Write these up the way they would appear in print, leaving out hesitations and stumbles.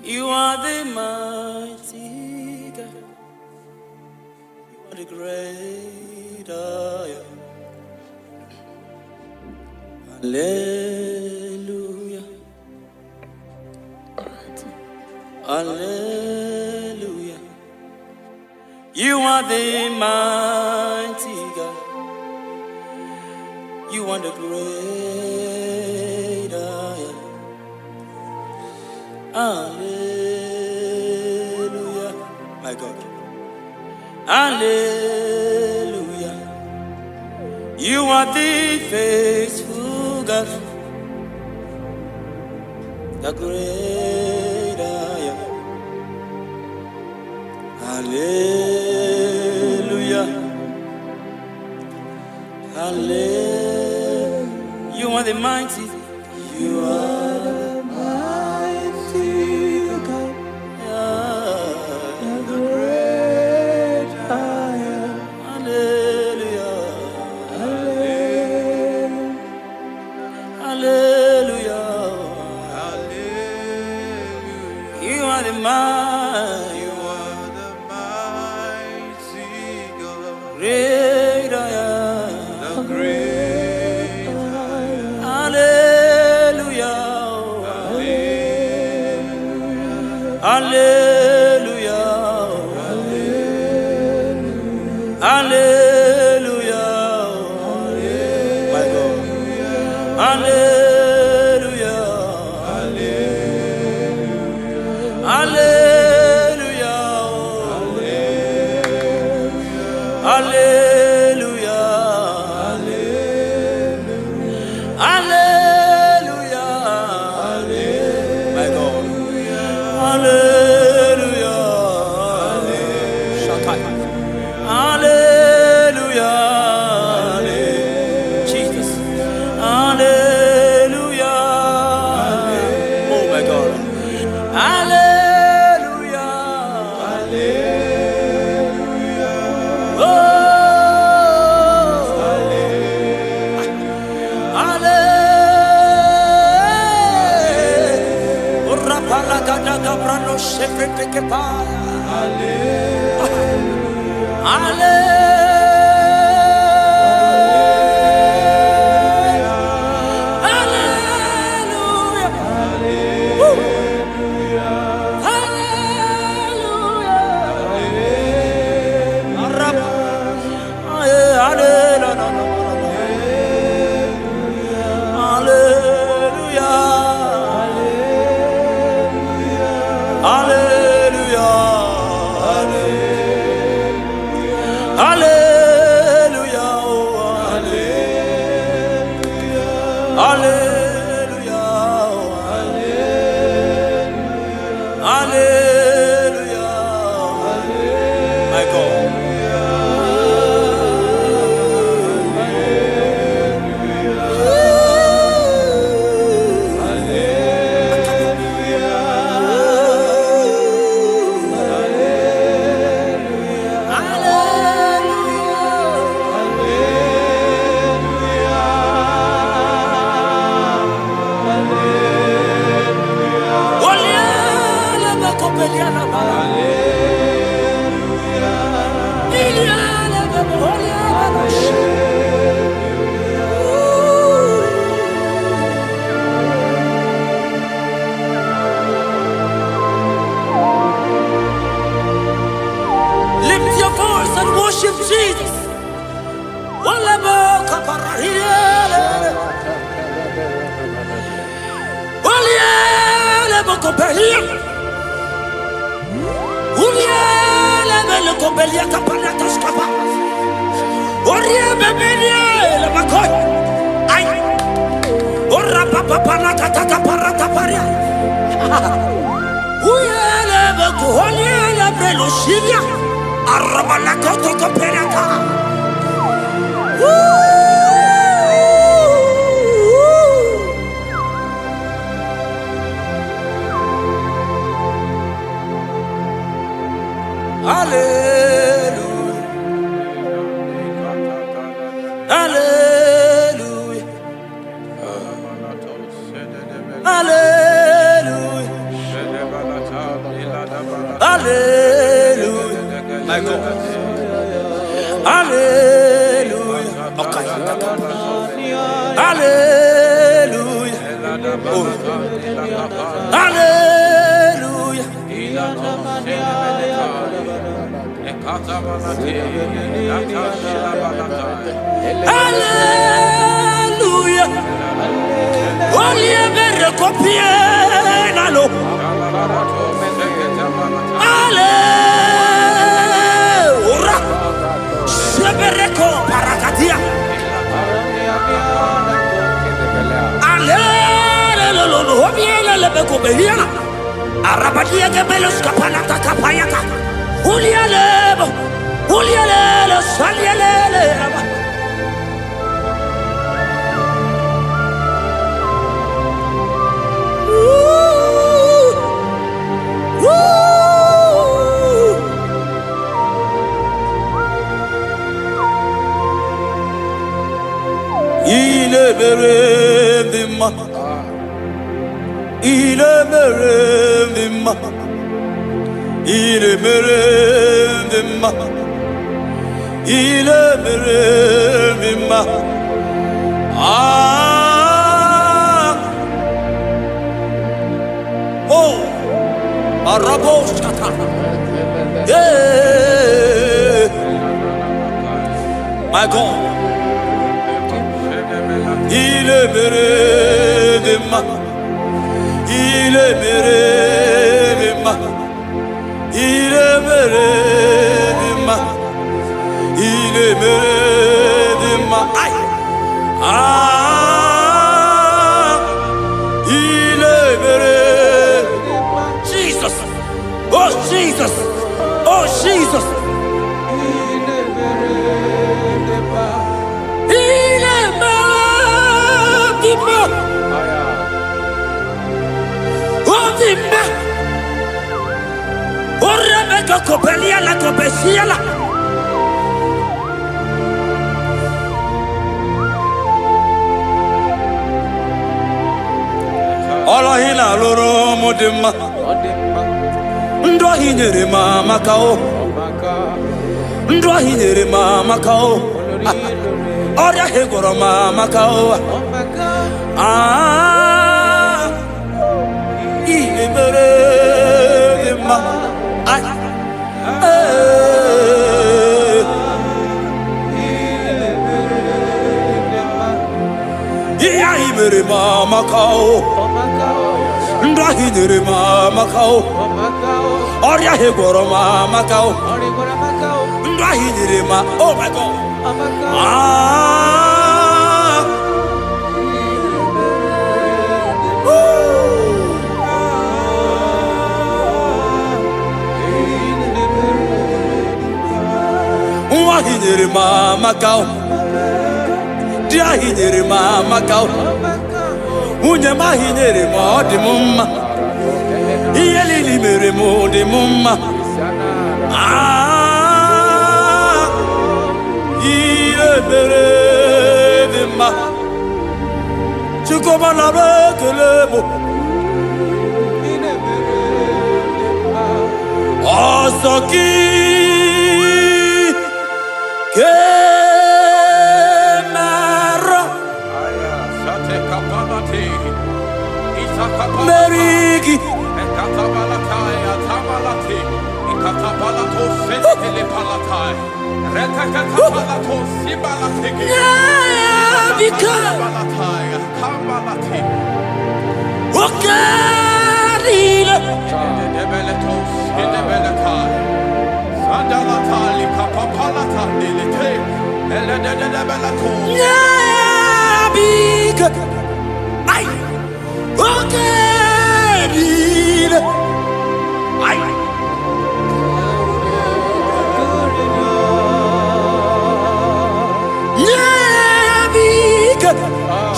You are the mighty God. You are the great I am. Hallelujah. Hallelujah. You are the mighty God. You are the great I am. Hallelujah. My God. Hallelujah. You are the faithful God. The great I am. Hallelujah. Hallelujah. You are the mighty. You are the mighty God. The great I am. Hallelujah. Hallelujah. Hallelujah. You are the mighty. You are the mighty God. Great I am. The great I am. Hallelujah. Hallelujah. Hallelujah. Hallelujah. My God. Hallelujah. Hallelujah. Hallelujah. Hallelujah. Hallelujah. My God. Hallelujah. Shakai. Hallelujah. Jesus. Hallelujah. Oh my God. Hallelujah. Hallelujah. Oh. Hallelujah. Rapala gada gabrano shefete kepaya. Hallelujah. Hallelujah. My God. Lift your voice and worship Jesus. Hallelujah. Hallelujah. Hallelujah. Hallelujah. My God. Hallelujah. Okay. Hallelujah. Oh. Hallelujah. Hallelujah. Only a better copy. Hallelujah. Sebereko parakatia. Hallelujah. Obiela lebeko behiana. Arabadia gebelos kapalata kapayaka. Ulialebo. Ulialele salialele. İlemerendima, İlemerendima, İlemerendima, İlemerendima. Ah, oh, Arabos kata, yeah, my God. İlemerendima, İlemerendima, İlemerendima, İlemerendima. Ay, ah, İlemerendima. Jesus, oh Jesus, oh Jesus. Orebeka kopelia la kopesia la. Ola hina loro modema. Ndo hinyere mama kao. Ndo hinyere mama kao. Oria hegoro mama kao. Ah, ilemerendima. Ay, ilemerendima mama kao. Ndahinere mama kao. Oria hegoro mama kao. Ndahinere ma. Oh my God. Ah. Hinere mama kao, dia hinere mama kao, unye ma hinere mo de mumma, iyeli limere mo de mumma, ah, ilemere de ma, chukoma la bekelemo, osoki. Kemara Merigi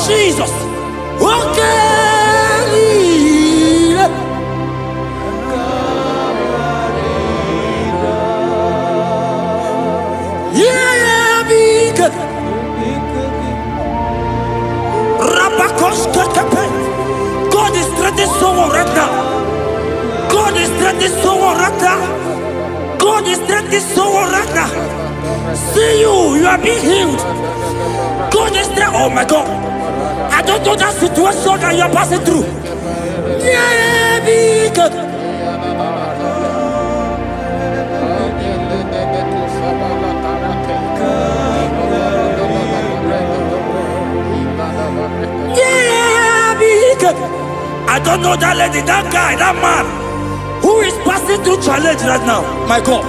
Jesus, God is threatening someone right now. God is threatening someone right now. God is taking someone right now. See you are being healed. God is there. Oh my God. I don't know that situation that you are passing through. Yeah, because I don't know that lady, that guy, that man who is passing through challenge right now. My God.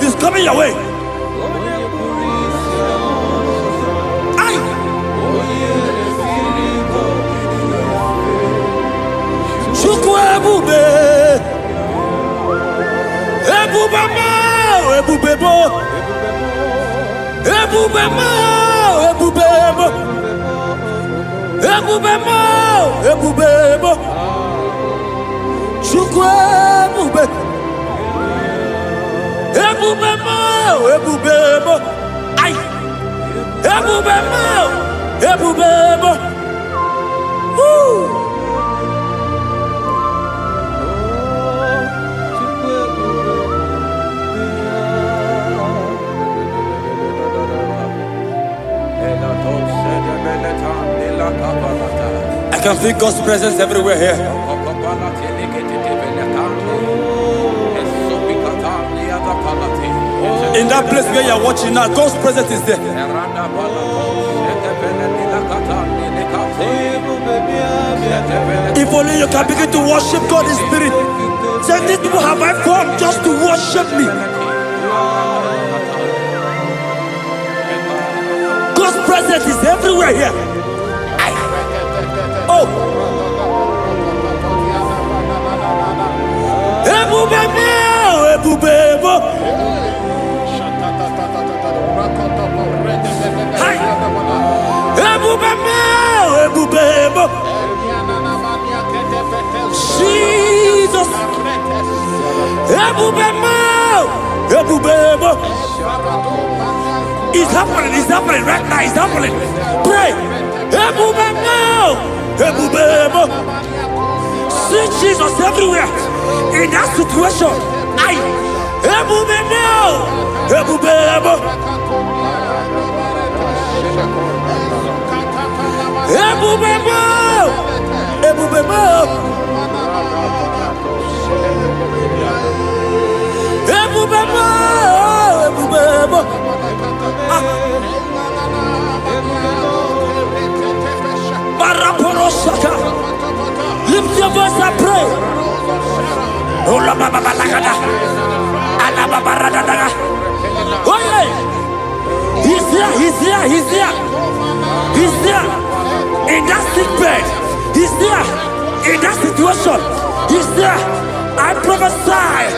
He's coming your way. I can feel God's presence everywhere here. In that place where you are watching now, God's presence is there. If only you can begin to worship God in spirit. Say, these people have I come just to worship me. God's presence is everywhere here. Oh. Jesus. It's happening right now, it's happening. Pray. See Jesus everywhere in that situation. Lift your voice and pray. Oh yeah. He's here. In that sick bed. He's there. In that situation. He's there. I prophesy.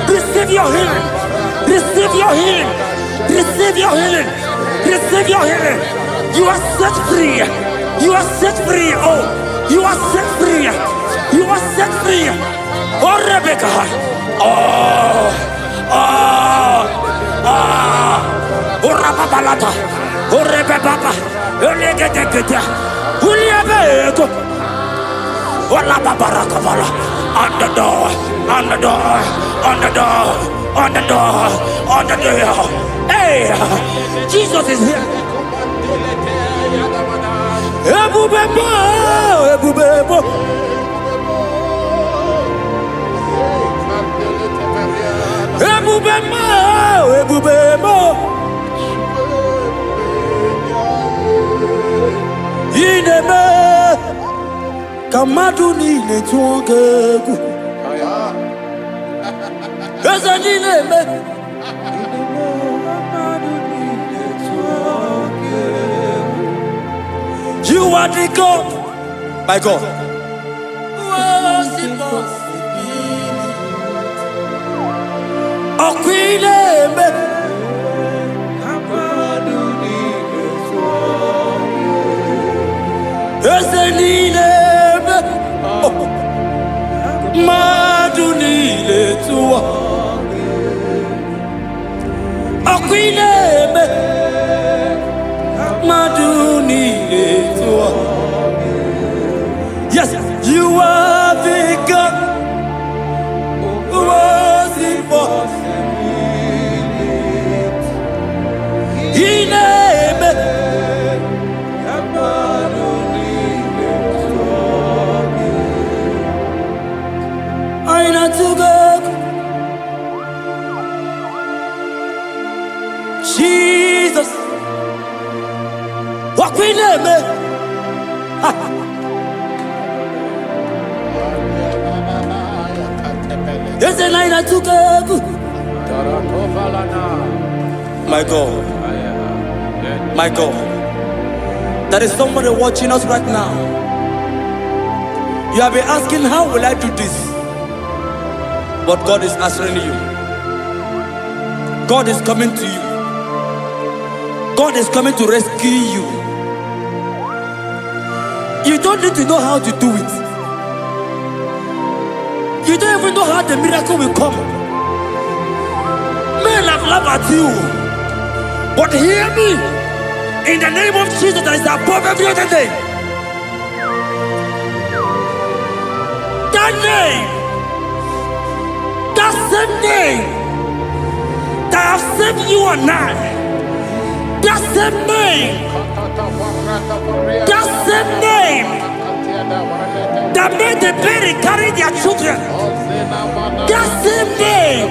Receive your healing. Receive your healing. Receive your healing. Receive your healing. You are set free. You are set free. Oh, you are set free. You are set free. Oh, Rebecca. Oh, Rababalata. Oh, Rebecca. Oh, Legate. Uliabeko. Oh, La Babarakabala. On the door. Hey, Jesus is here. Ebubebo. Ineme kamadu ni netuongegu. Eza ineme. You are the God, my God. Madunile nine to go. Jesus, walk with me. Yes, the nine to go. My God, my God, there is somebody watching us right now. You have been asking, how will I do this? But God is answering you. God is coming to you. God is coming to rescue you. You don't need to know how to do it. You don't even know how the miracle will come. Men have laughed at you. But hear me. In the name of Jesus that is above every other name. That name. That same name. That have saved you and I. That same name. That same name. That made the baby carry their children. That same name.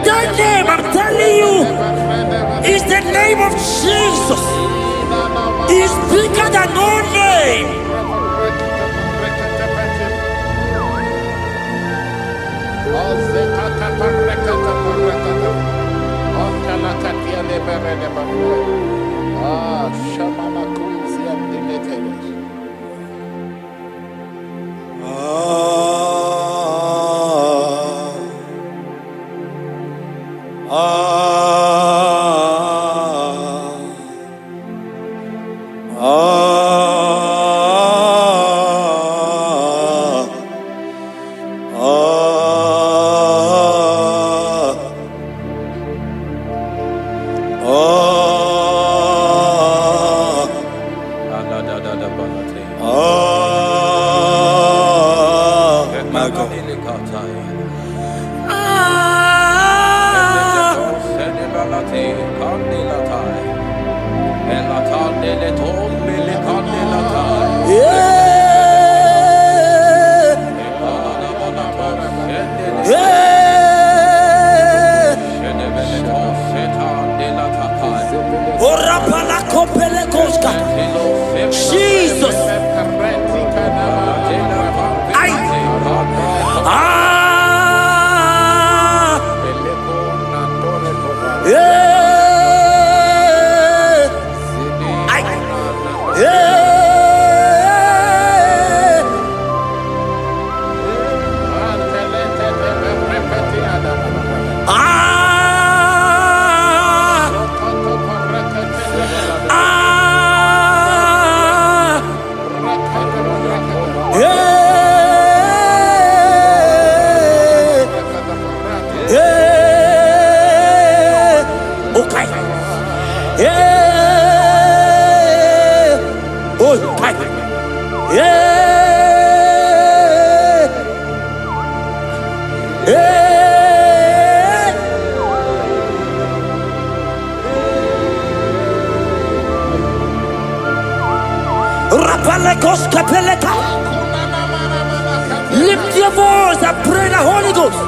That name, I'm telling you, is the name of Jesus. It's bigger than all name. My God. Jesus. Lift your voice and pray the Holy Ghost.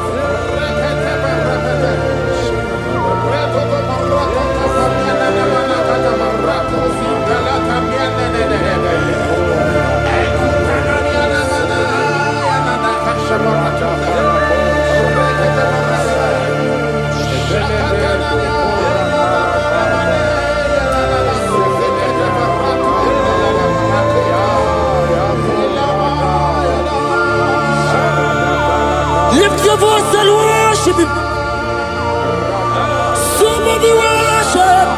Lift your voice and worship Him. Somebody worship.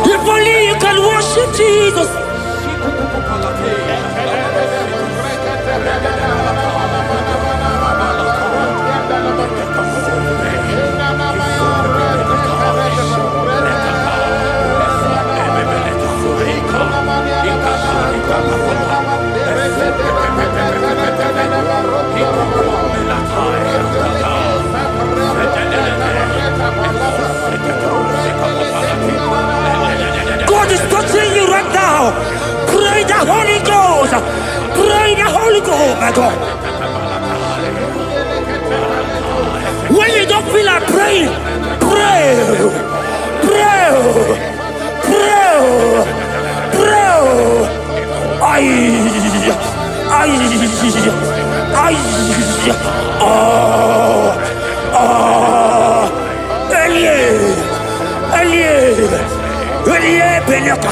If only you can worship Jesus. God. When you don't feel like praying, pray. Pray. Pray. Pray. Elie Benyoka.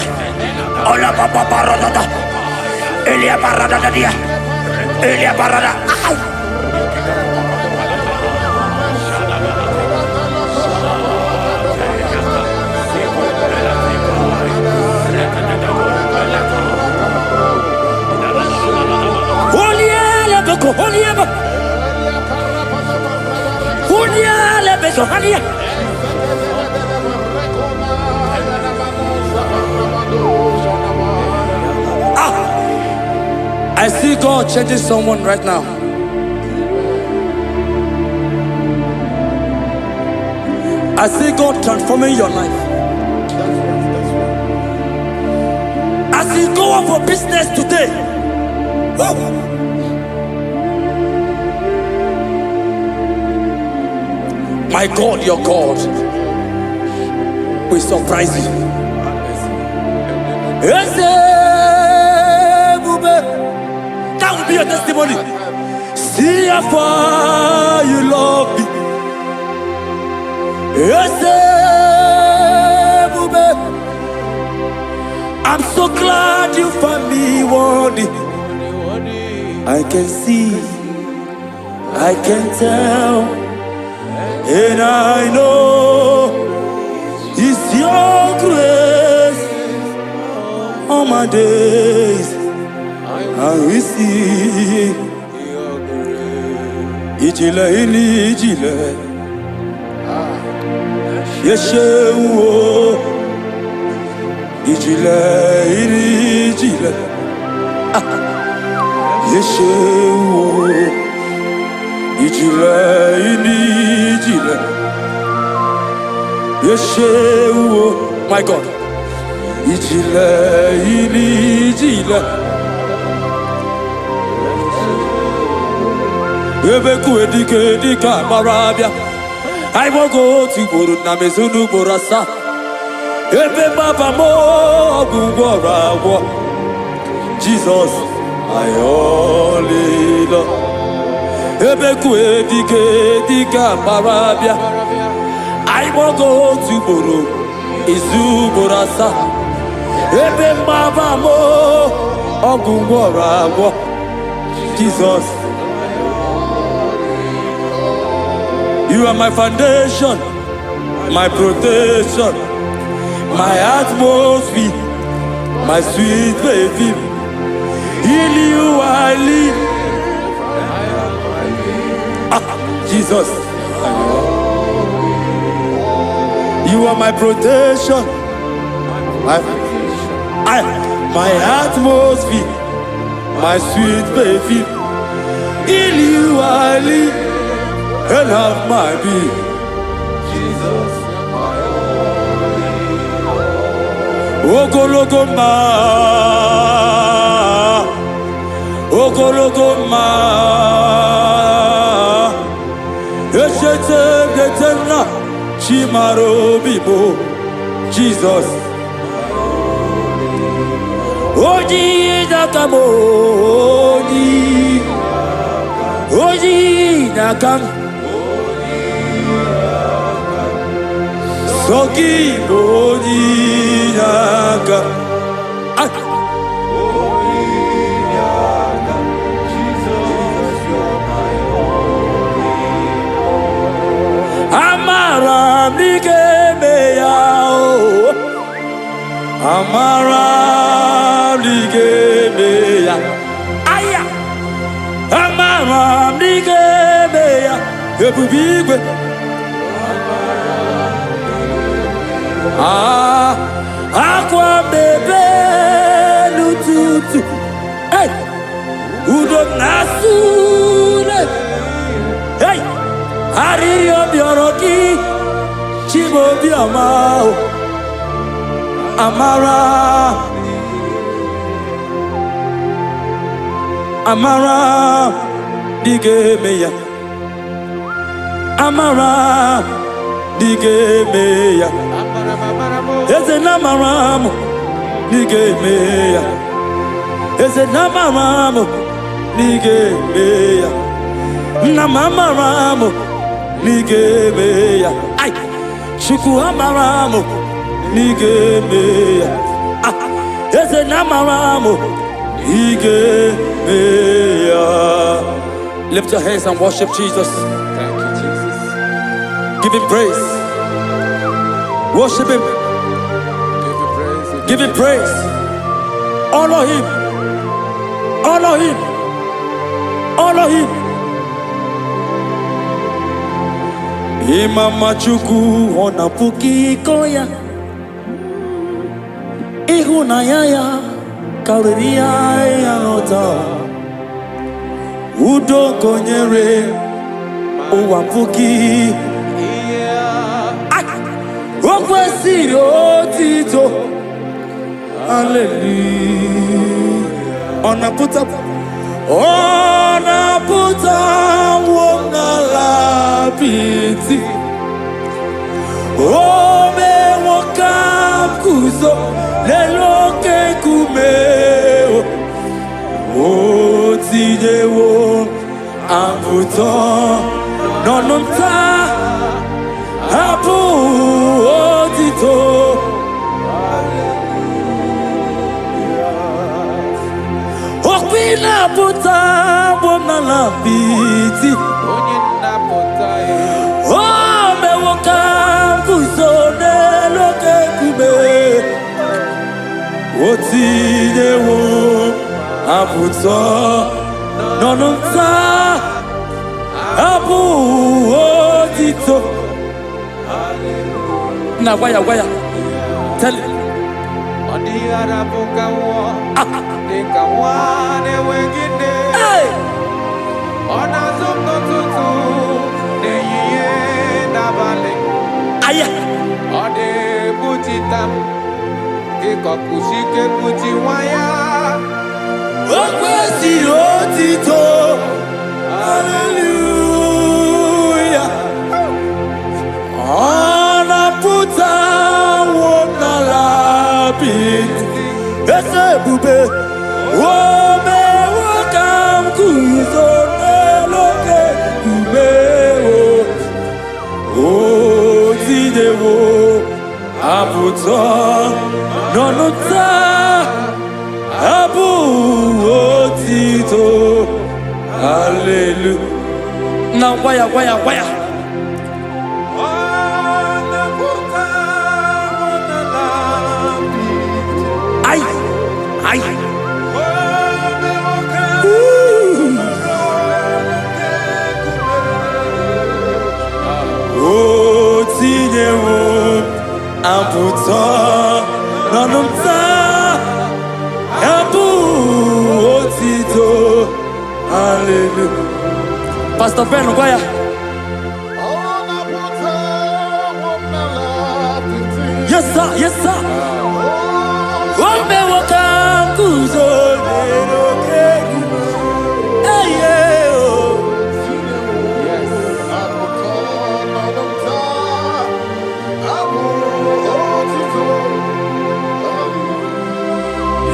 Ola Papa Parada. Elia Parada dia. Elia Parada. I see God changing someone right now. I see God transforming your life. As you go out for business today, my God, your God will surprise you. That will be your testimony. See how far you love me. I'm so glad you found me worthy. I can see, I can tell, and I know it's your grace. All my days I will see. Ijile ini ijile, Yeshewo. Ijile ini ijile, Yeshewo. Ijile ini ijile, Yeshewo. My God. Ijile ini ijile. Ebeku edike dika marabia. I won't go to Guru Namezunu Borasa. Ebe Baba mo Gugora. Jesus, I only love. Ebeku edike dika marabia. I won't go to Guru Izu Borasa. Ebe Baba mo Gugora. Jesus. You are my foundation, my protection, my atmosphere, my sweet baby. In you I live. Jesus. You are my protection, my atmosphere, my sweet baby. In you I live. And have my being. Jesus, my only. Ogologoma, Ogologoma, Eshete Getena, Chimaro Bibo, Jesus. Oji Nakamo, Oji Nakam. Soki Bodinaga. Jesus, you're my only. Amara Nigemeya. Amara Nigemeya. Aya. Amara Nigemeya. Ebubigwe. Aqua bebe lututu. Hey, udo nasune. Hey, hariyo bioroki, chibo biamao. Amara. amara digeme ya, amara digeme ya, eze na amara digeme ya, eze na amara digeme ya, na amara digeme ya, ai Chukwu amara digeme ya, eze na amara Lift your hands and worship Jesus. Thank you, Jesus. Give him praise. Worship him. Give you praise. Give him praise. Honor him. Honor him. Honor him. Imama Chukwu onapuki koya. Ihunanya ya kariria ya nota. Udo konyere uwampuki. Okwesiri otito. Hallelujah. Onaputa wongala piti. Ome wokamkuzo leloke kumeo. Otijewo amputo nonumta apu otito. Okpina puta wongala piti. Ome wokamkuzo leloke kumeo. Otijewo aputo nonumta apu otito. Na waya tell it. Hey. Aya. Okwesiri otito. Hallelujah. Onaputa wongala piti. Ese bube. Ome wokamkuzo leloke kumeo. Otijewo aputo nonumta apu otito. Hallelujah. Now waya. Ay. Otijewo amputo nonumta apu otito. Hallelujah. Pastor Ben, why? Yes, sir. One may walk on Kuzo.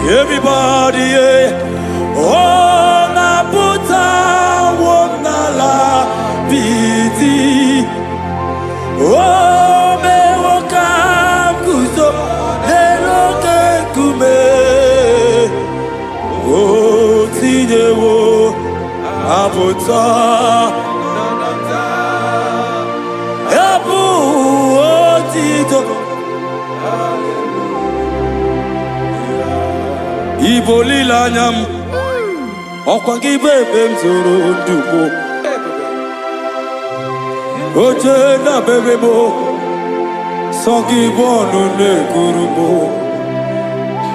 Everybody, oh, na puta, wongala piti. Oh, me wakam kuzo, leloke kume. Oh, tijewo, aputa, apu, otito. Ibolila nyam, okwangi bebe mzuru nduko. Oje na bebe mo, songi bonu ne kurumo.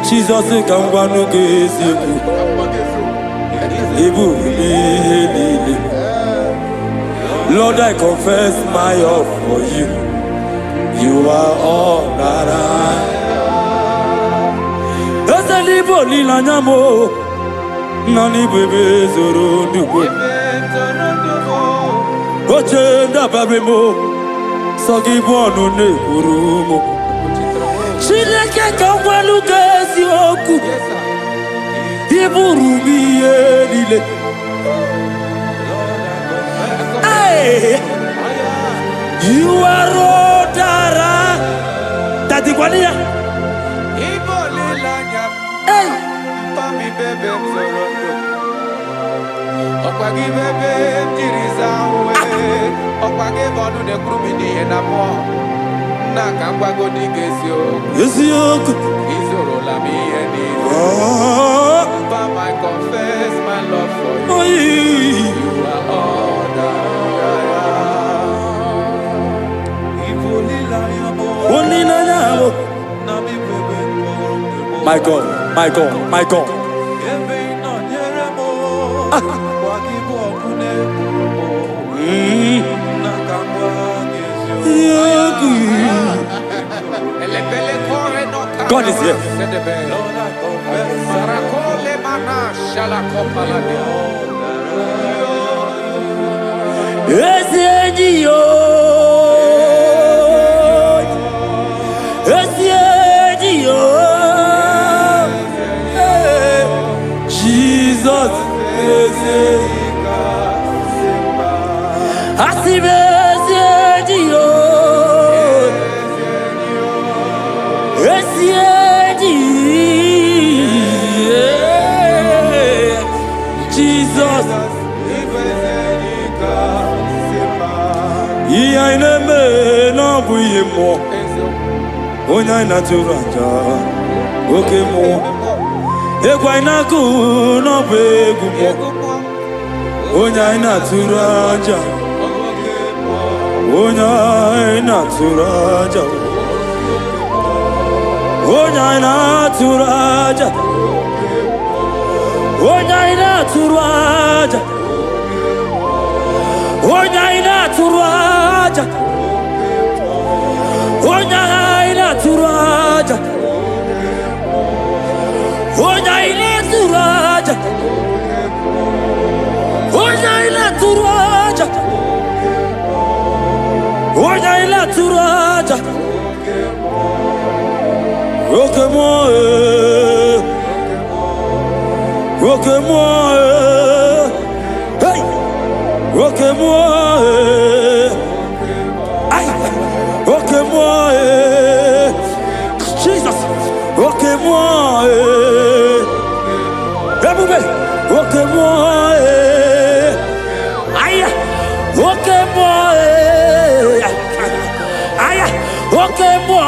Jesus kangwanu gezibu, ibu ni. Lord, I confess my love for you. You are all that I. Libo lila nyamo Nani bebe zoro dugo. Oche ndababe mo. Sogi bonu ne kurumo. Chileke kangwalu gezi oku. Iburu miye lile. Hey, you are Rodara. Tati kwania. Hey, Pami bebe mzorondo. Okwagi bebe mjirizawe. Okwagi bonu ne krumi ni enamo. Naka kwago ni gesio. Yesiyoku. Izoro la mi eni. Pam, I confess my love for you. Oh, You are all that I am. Only now. My God, my God, my God. God is here. Jesus. Jesus. I never know we more. Onya naturanja. Okay more. Egwaina ku no begu mo. Onya naturanja. Onya naturanja. Onya naturanja. Onya naturanja. Onya naturanja. Onya naturanja. Onya naturanja. Onya naturanja. Onya naturanja. Roque-moi, roque-moi, hey, roque-moi, aïe, roque-moi, Jesus, roque-moi, roque-moi, aïe, roque-moi, aïe, roque-moi,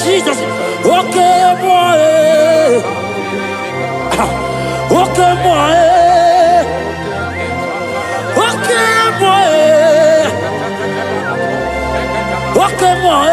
Jesus, roque-moi, roque-moi, roque-moi, roque-moi.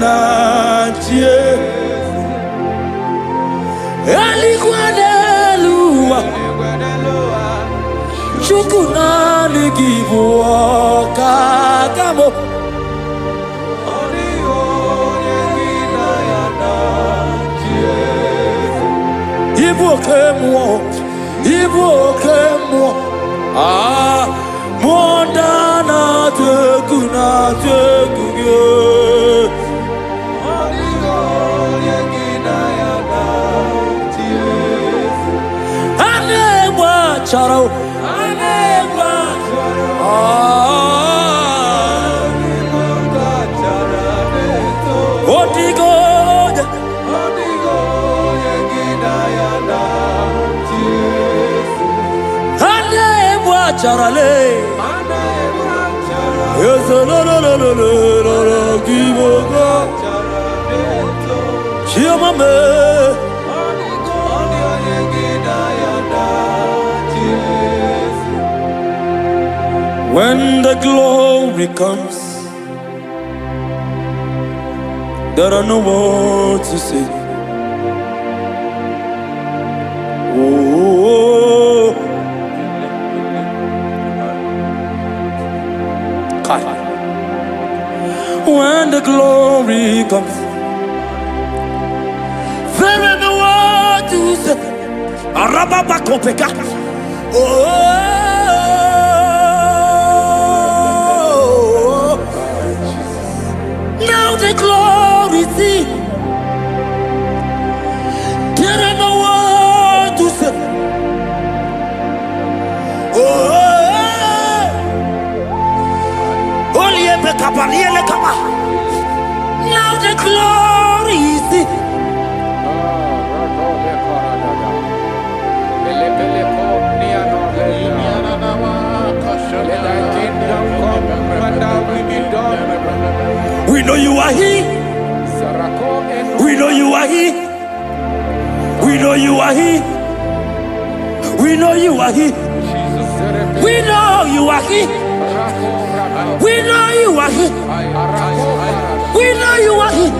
na-achie eluigwe n'elu ụwa Chukwu naanị gị bụ ọkaka m Ibu oke mmụọ Ibu oke mmụọ mmụọ ndị na-atụ egwu gị a na-egbe achara odigo Charale, when the glory comes, there are no words to say. Oh. When the glory comes, there is no word to say. Arababakopeka. Oh, now the glory see. There is no word to say. Oh. Now the glory is it. We know you are here. We know you are here. We know you are here. We know you are here. We know you are here. We know you are here. We know you are here.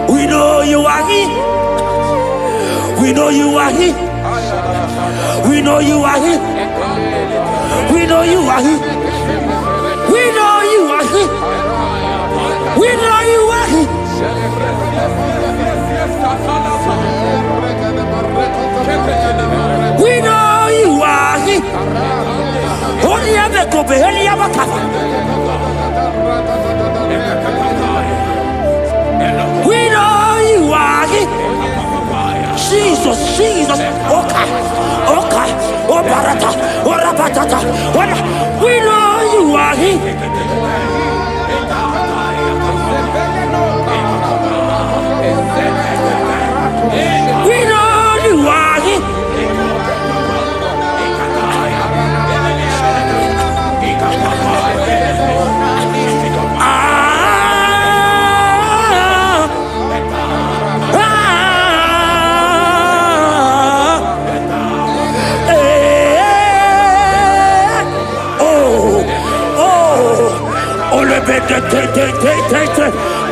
We know you are here. We know you are here. We know you are here. We know you are here. We know you are here. We know you are here. We know you are here. Only ever go be only ever cover. We know you are here. Jesus, Jesus, okay, okay, oh barata, oh rabatata, we know you are here. We know you are here.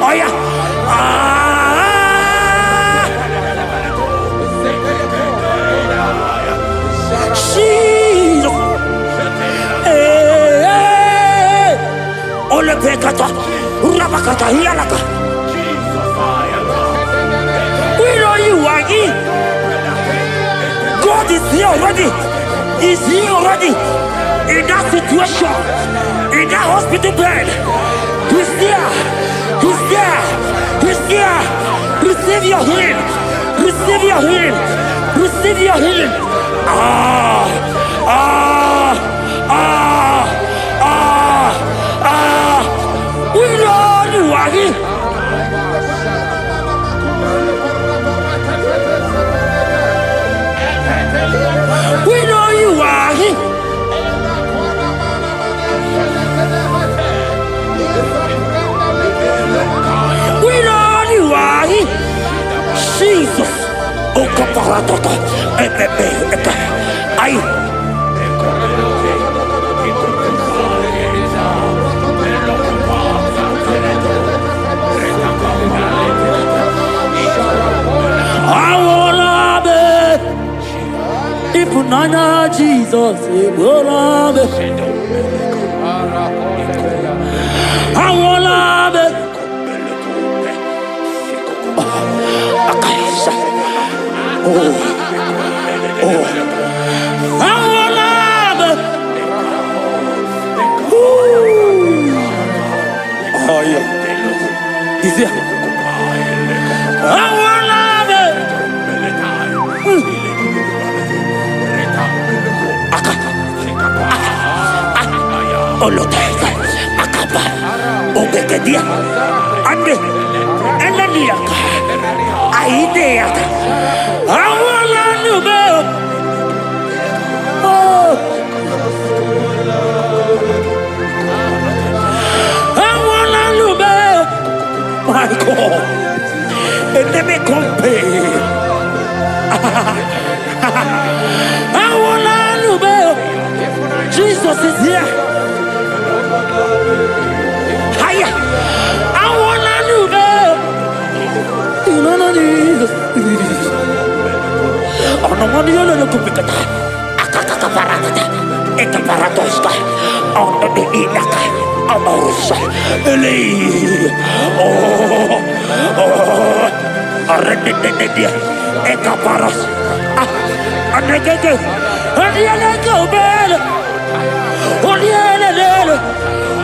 Oh yeah. Jesus. Ole pekata. Urabakata hialaka. We know you are here. God is here already. He's here already. In that situation, in that hospital bed, He's there. He's there. He's there. Receive your healing. Receive your healing. Receive your healing. We know you are here. We know you are here. We know you are here. Jesus. Oh, kaparatota. Ay. Mana Jesus, Ebola, Awolabe, Akaisa, Awolabe, oh yeah, is it? Awolabe, Oloteka, Akaba, Obekedia, Ande, Enaniaka, Aideaka, Awalanube, oh, Awalanube, my God, and let me compare. Awalanube, Jesus is here. Hiya! I wanna know that. You know no need. Oh no, what do you know? Kupikata. Akaka parata. Eka paratoska. On the inaka. Amorosa. Eli. Oh. Arredededia. Eka paras. Ah. Anegege. Anegege bel. Olielele.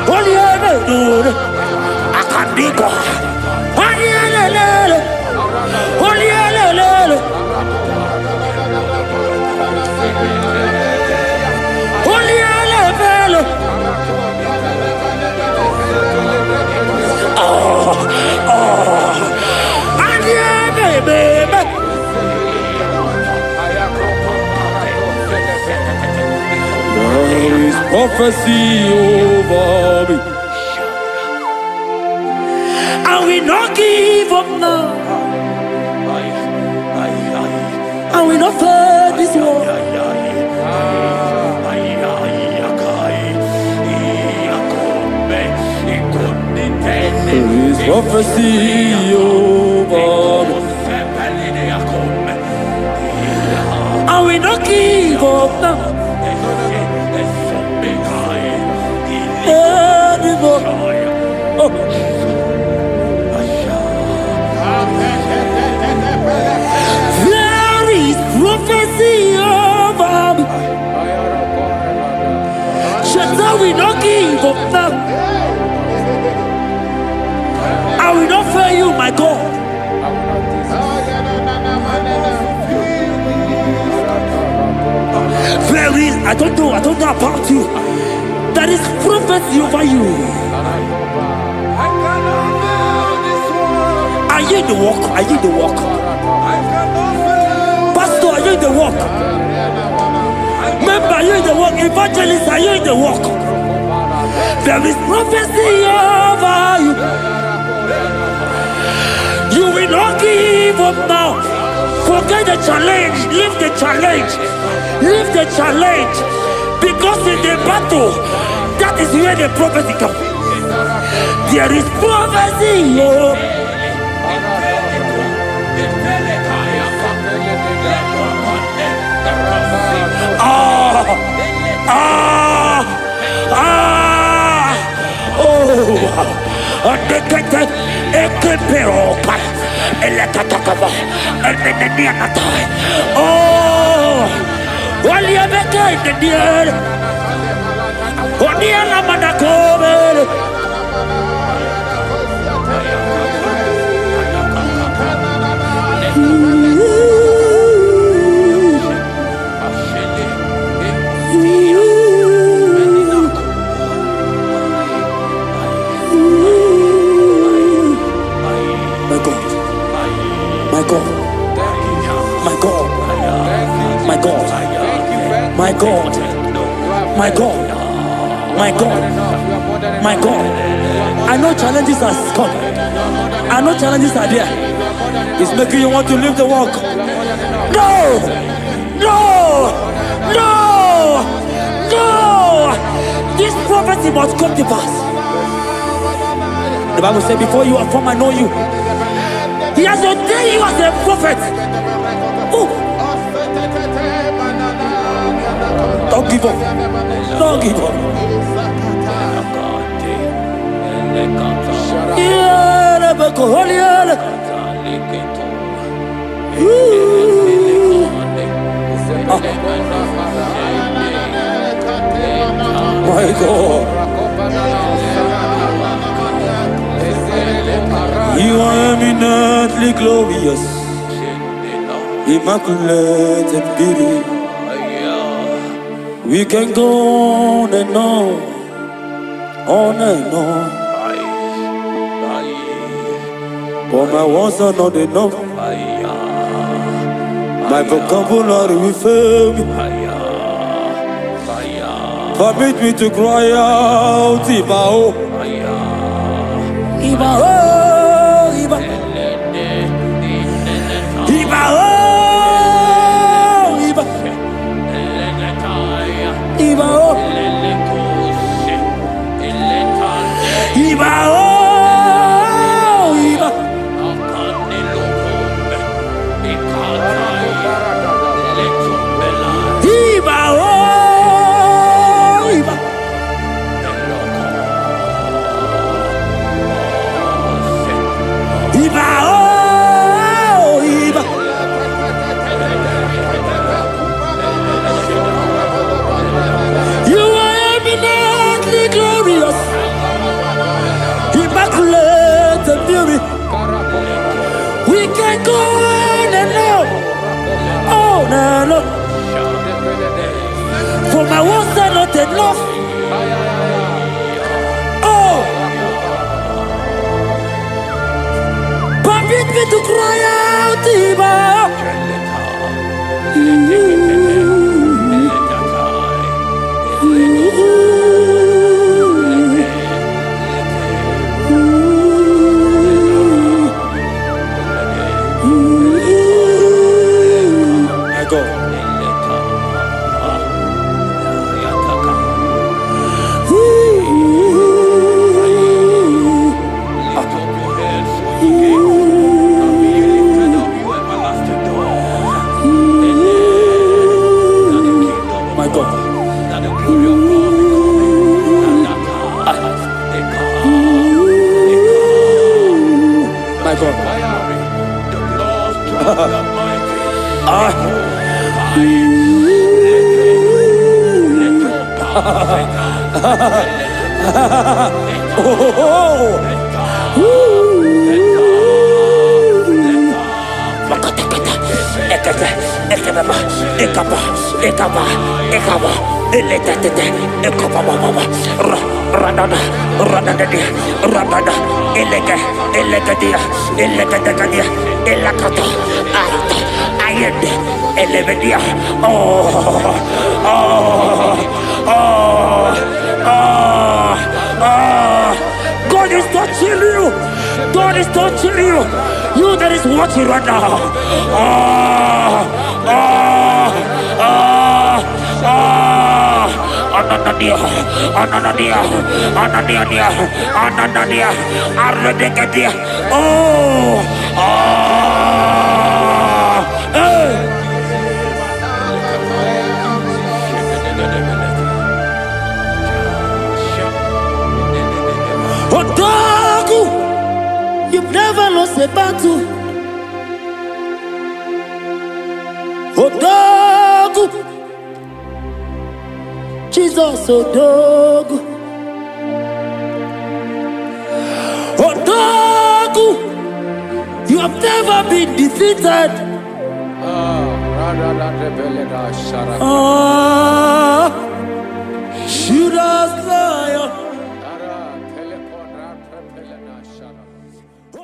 Olielele. Akandiko. Olielele. Olielele. Olielele. Oh. Baby. There is prophecy over me. I will not give up now. I will not fear this war. There is prophecy over me. I will not give up now. Oh. There is prophecy over me. Shall we not give up now? I will not fail you, my God. There is, I don't know about you. There is prophecy over you. Are you in the walk? Are you in the walk? Pastor, are you in the walk? Member, are you in the walk? Evangelist, are you in the walk? There is prophecy over you. You will not give up now. Forget the challenge. Leave the challenge. Leave the challenge. Because in the battle, that is where the prophecy comes. There is prophecy. Oh. My God, my God, my God, my God. I know challenges are coming. I know challenges are there. It's making you want to leave the walk. No, no, no, no. This prophecy must come to pass. The Bible says, before you are formed, I know you. He has ordained you as a prophet. Oh. Don't give up. Don't give up. Yeah, Rebecca, holy, holy. My God. You are eminently glorious, immaculate and beauty. We can go on and on and on. But my words are not enough. My vocabulary will fail me. Permit me to cry out, Ibao. Ibao, Ibao. Ibao, Ibao. Ibao. Ibao. We can go on and on. For my words are not enough. Oh, permit me to cry out, Ibao. God is touching you. God is touching you. You that is watching right now. Ananadia, Arredegadia. Odagu, you've never lost a battle. Odagu, Jesus, Odagu. Odagu, you have never been defeated.